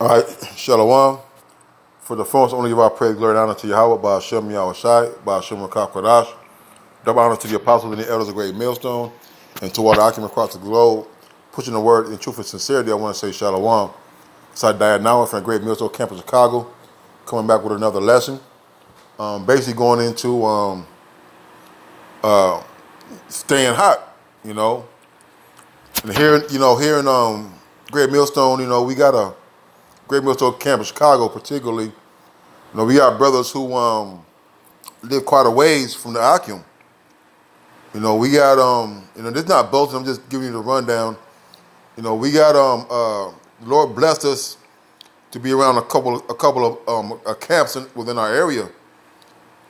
All right, Shalom. For the phones, only give our praise, glory, and honor to Yahweh, by Hashem Yahushai, by Hashem Kodash. Double honor to the apostles and the elders of Great Millstone, and to all the occupants across the globe, pushing the word in truth and sincerity. I want to say Shalom. It's Diane now from the Great Millstone Campus, Chicago, coming back with another lesson. Basically going into staying hot, And here in Great Millstone, we got a Great Millstone Campus, Chicago, particularly. We got brothers who live quite a ways from the Akim. We got this is not boasting. I'm just giving you the rundown. We got Lord blessed us to be around a couple of camps within our area.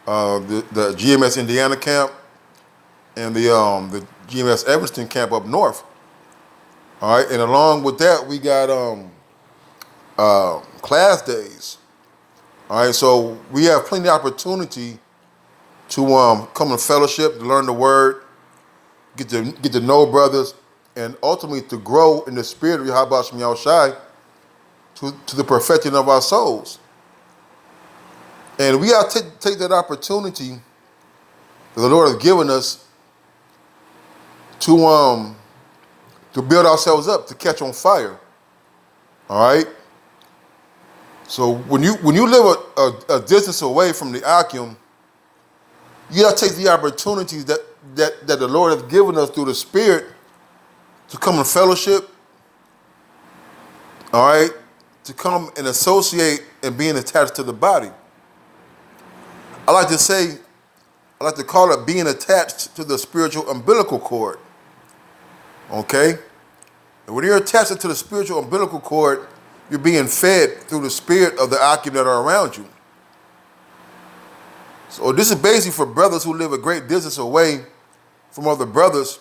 The GMS Indiana camp and the GMS Evanston camp up north. All right, and along with that, we got class days. All right, so we have plenty of opportunity to come in fellowship, to learn the word, get to know brothers, and ultimately to grow in the spirit of Yahweh Shem Yahushai to the perfecting of our souls. And we got to take that opportunity that the Lord has given us to build ourselves up, to catch on fire. All right. So when you live a distance away from the Akim, you got to take the opportunities that the Lord has given us through the Spirit to come in fellowship. All right, to come and associate and being attached to the body. I like to call it being attached to the spiritual umbilical cord. Okay? And when you're attached to the spiritual umbilical cord, you're being fed through the spirit of the Akim that are around you. So this is basically for brothers who live a great distance away from other brothers,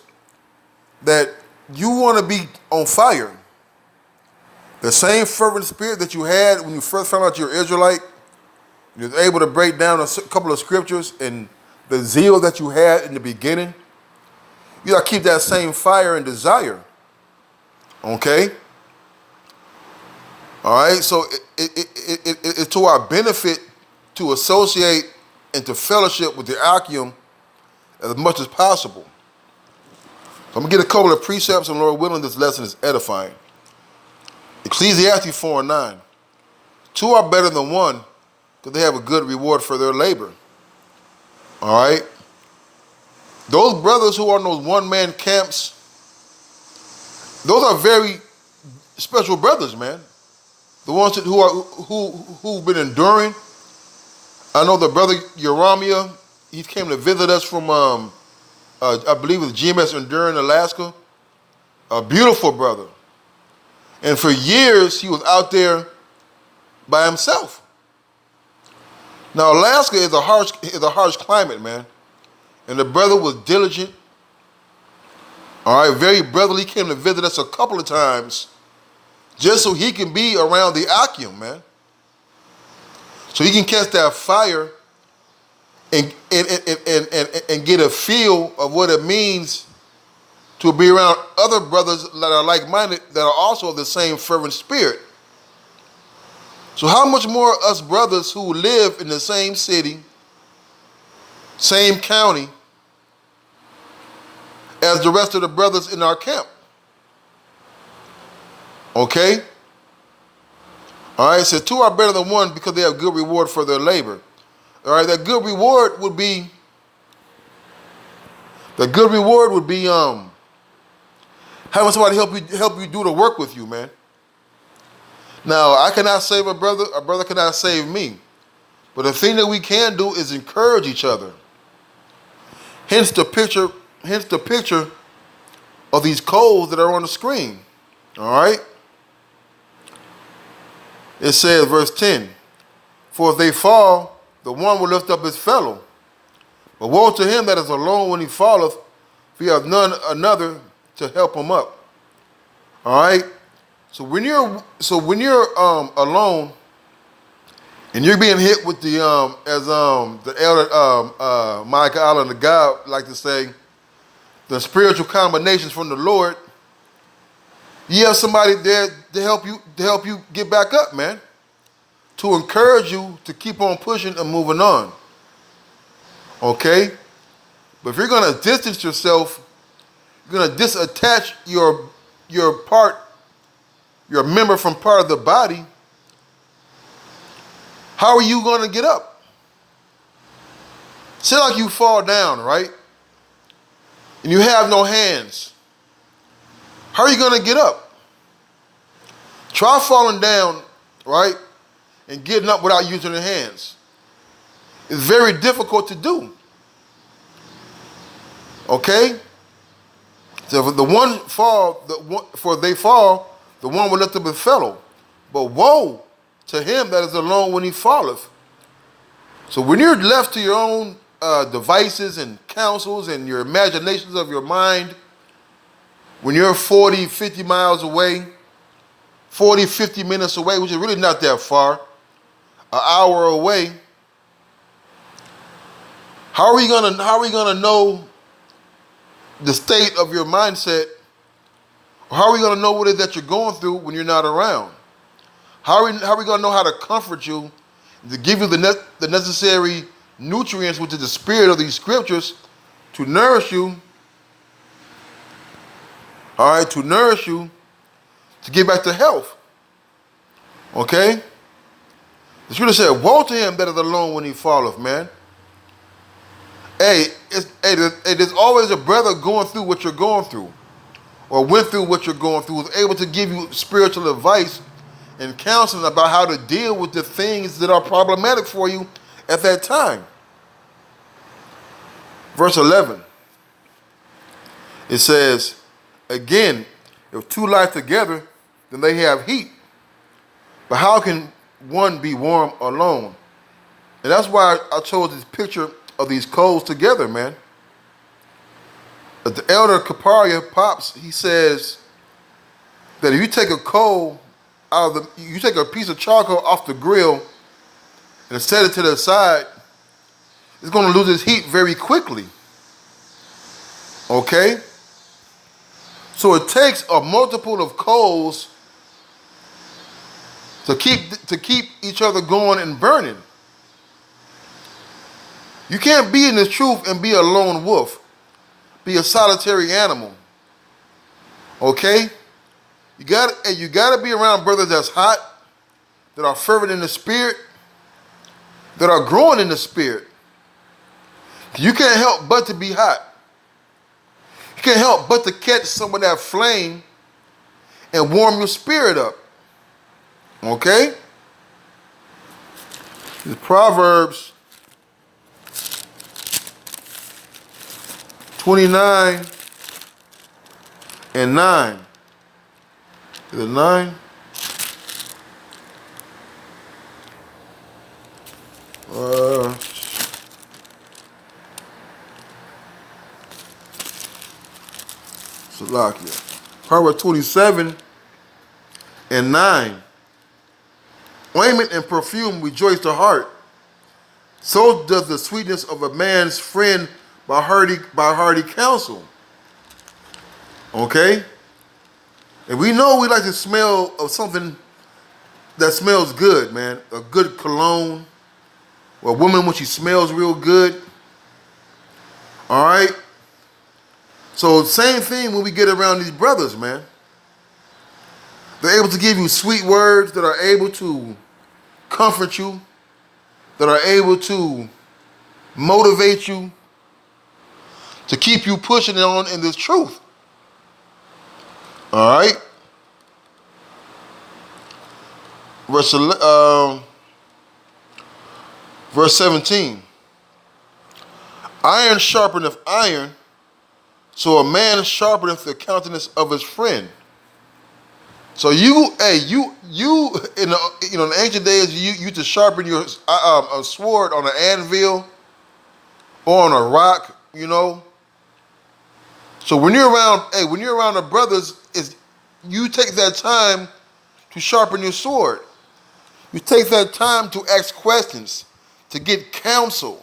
that you want to be on fire. The same fervent spirit that you had when you first found out you're Israelite, you were able to break down a couple of scriptures, and the zeal that you had in the beginning, you got to keep that same fire and desire. Okay? All right? So it's to our benefit to associate and to fellowship with the Akim as much as possible. So I'm going to get a couple of precepts, and Lord willing, this lesson is edifying. Ecclesiastes 4:9. Two are better than one, because they have a good reward for their labor. All right? Those brothers who are in those one-man camps, those are very special brothers, man. The ones who've been enduring. I know the brother Yeramiah, he came to visit us from, I believe it was GMS Enduring, Alaska. A beautiful brother. And for years, he was out there by himself. Now, Alaska is a harsh climate, man. And the brother was diligent. All right, very brotherly. He came to visit us a couple of times just so he can be around the Akim, man. So he can catch that fire and get a feel of what it means to be around other brothers that are like-minded, that are also of the same fervent spirit. So how much more us brothers who live in the same city, same county, as the rest of the brothers in our camp? Okay? All right, so two are better than one because they have good reward for their labor. All right, that good reward would be having somebody help you do the work with you, man. Now, I cannot save a brother cannot save me. But the thing that we can do is encourage each other. Hence the picture of these coals that are on the screen. All right? It says, verse 10, for if they fall, the one will lift up his fellow. But woe to him that is alone when he falleth, for he hath none another to help him up. All right? So when you're alone and you're being hit with the elder Micah Allen, the God like to say, the spiritual combinations from the Lord, you have somebody there to help you get back up, man. To encourage you to keep on pushing and moving on. Okay? But if you're gonna distance yourself, you're gonna disattach your member from part of the body, how are you gonna get up? Say like you fall down, right? And you have no hands. How are you gonna get up? Try falling down, right? And getting up without using your hands. It's very difficult to do. Okay? So if the one fall, they fall, the one will lift up his fellow. But woe to him that is alone when he falleth. So when you're left to your own devices and counsels and your imaginations of your mind, when you're 40, 50 miles away, 40, 50 minutes away, which is really not that far, an hour away, how are we gonna know the state of your mindset? How are we gonna know what it is that you're going through when you're not around? How are we gonna know how to comfort you, to give you the necessary nutrients, which is the spirit of these scriptures, to nourish you? All right, to nourish you, to get back to health. Okay? The scripture said, woe to him that is alone when he falleth, man. Hey, there's always a brother going through what you're going through, or went through what you're going through, who's able to give you spiritual advice and counseling about how to deal with the things that are problematic for you at that time. Verse 11, it says, again, if two lie together, then they have heat. But how can one be warm alone? And that's why I chose this picture of these coals together, man. The elder Kaparia Pops, he says that if you take a coal you take a piece of charcoal off the grill and set it to the side, it's going to lose its heat very quickly. Okay? So it takes a multiple of coals to keep each other going and burning. You can't be in the truth and be a lone wolf, be a solitary animal. Okay? You gotta be around brothers that's hot, that are fervent in the spirit, that are growing in the spirit. You can't help but to be hot. You can't help but to catch some of that flame and warm your spirit up. Okay? The Proverbs 29 and 9. Is it 9? Salakia. Proverbs 27 and 9. Ointment and perfume rejoice the heart. So does the sweetness of a man's friend by hearty counsel. Okay? And we know we like the smell of something that smells good, man. A good cologne. Or a woman when she smells real good. All right? So same thing when we get around these brothers, man. They're able to give you sweet words that are able to comfort you, that are able to motivate you, to keep you pushing on in this truth. All right? Verse 17. Iron sharpeneth iron, so a man sharpeneth the countenance of his friend. So in the ancient days, you used to sharpen your a sword on an anvil or on a rock, you know. So when you're around the brothers, you take that time to sharpen your sword. You take that time to ask questions, to get counsel,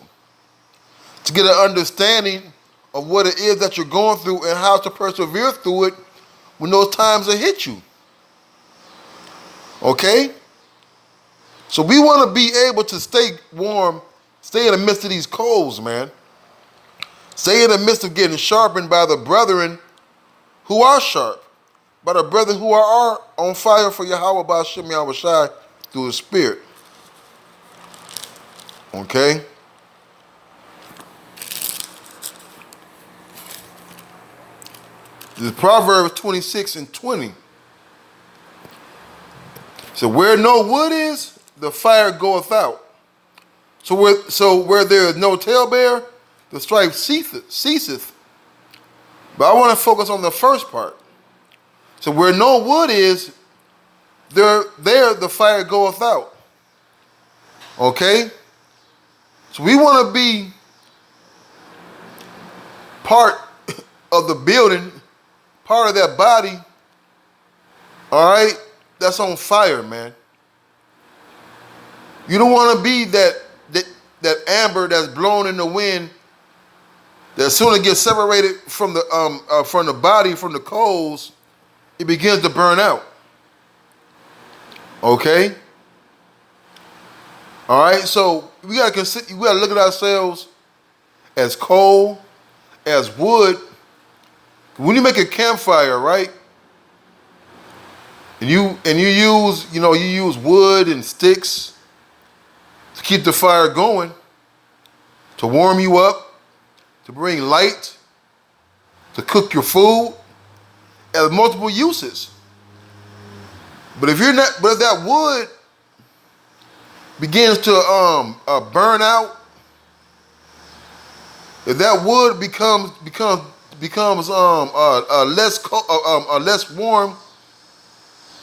to get an understanding of what it is that you're going through and how to persevere through it when those times have hit you. Okay? So we want to be able to stay warm, stay in the midst of these coals, man. Stay in the midst of getting sharpened by the brethren who are sharp, by the brethren who are on fire for Yahweh Ba'ashem Yahweh Shai through the Spirit. Okay? This is Proverbs 26:20. So where no wood is, the fire goeth out. So where there is no talebearer, the strife ceaseth. But I want to focus on the first part. So where no wood is, there the fire goeth out. Okay? So we want to be part of the building, part of that body, all right, that's on fire, man. You don't want to be that amber that's blown in the wind, that as soon as it gets separated from the body, from the coals, it begins to burn out. Okay? All right, so we gotta look at ourselves as coal, as wood. When you make a campfire, right? And you use wood and sticks to keep the fire going, to warm you up, to bring light, to cook your food. It has multiple uses. But if that wood begins to burn out, if that wood becomes less warm,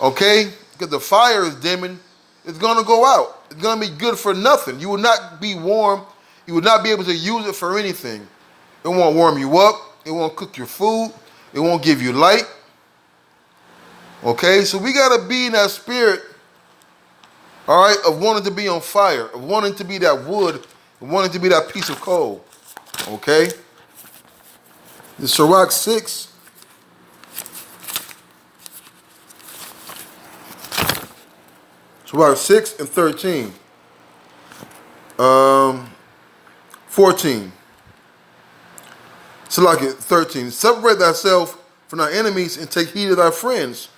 okay, because the fire is dimming, it's gonna go out. It's gonna be good for nothing. You will not be warm. You will not be able to use it for anything. It won't warm you up. It won't cook your food. It won't give you light. Okay, so we gotta be in that spirit, all right, of wanting to be on fire, of wanting to be that wood, of wanting to be that piece of coal. Okay? This is Sirach 6. Sirach 6:13. 14. Sirach 13. Separate thyself from thy enemies and take heed of thy friends.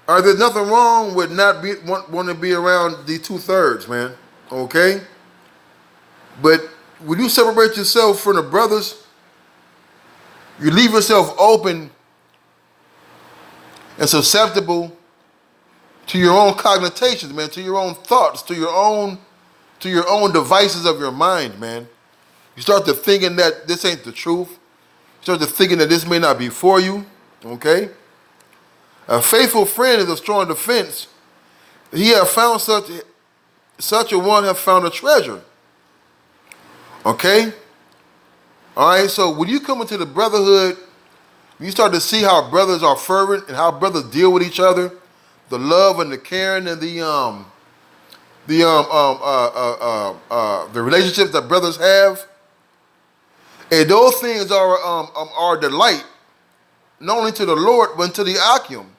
All right, there's nothing wrong with not wanting to be around the 2/3, man. Okay? But when you separate yourself from the brothers, you leave yourself open and susceptible to your own cognitions, man, to your own thoughts, to your own devices of your mind, man. You start to thinking that this ain't the truth. You start to thinking that this may not be for you, okay? A faithful friend is a strong defense. He have found such a one have found a treasure. Okay? All right, so when you come into the brotherhood, you start to see how brothers are fervent and how brothers deal with each other, the love and the caring and the relationships that brothers have. And those things are delight, not only to the Lord, but to the Akim.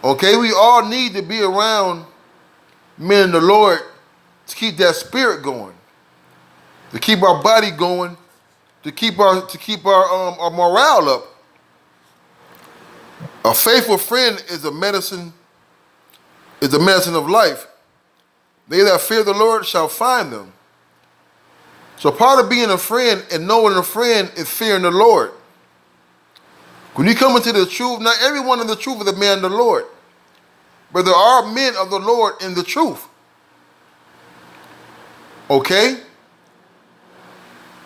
Okay, we all need to be around men in the Lord to keep that spirit going, to keep our body going, to keep our morale up. A faithful friend is a medicine of life. They that fear the Lord shall find them. So part of being a friend and knowing a friend is fearing the Lord. When you come into the truth, not everyone in the truth is a man of the Lord, but there are men of the Lord in the truth. Okay?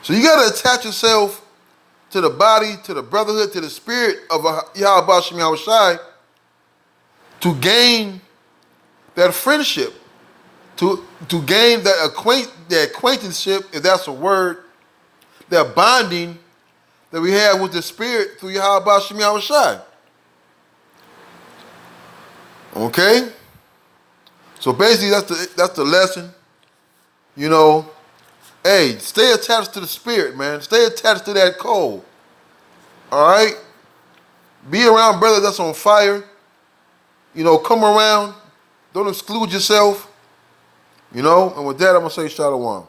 So you got to attach yourself to the body, to the brotherhood, to the spirit of Yahweh Ba'ashem Yahweh Shai to gain that friendship, to gain that acquaintanceship, if that's a word, that bonding that we have with the spirit through Yahweh Ba'ashem Yahweh Shai. Okay? So basically that's the lesson. You know, hey, stay attached to the spirit, man. Stay attached to that coal. All right? Be around brothers that's on fire. You know, come around. Don't exclude yourself. You know, and with that, I'm going to say Shalom.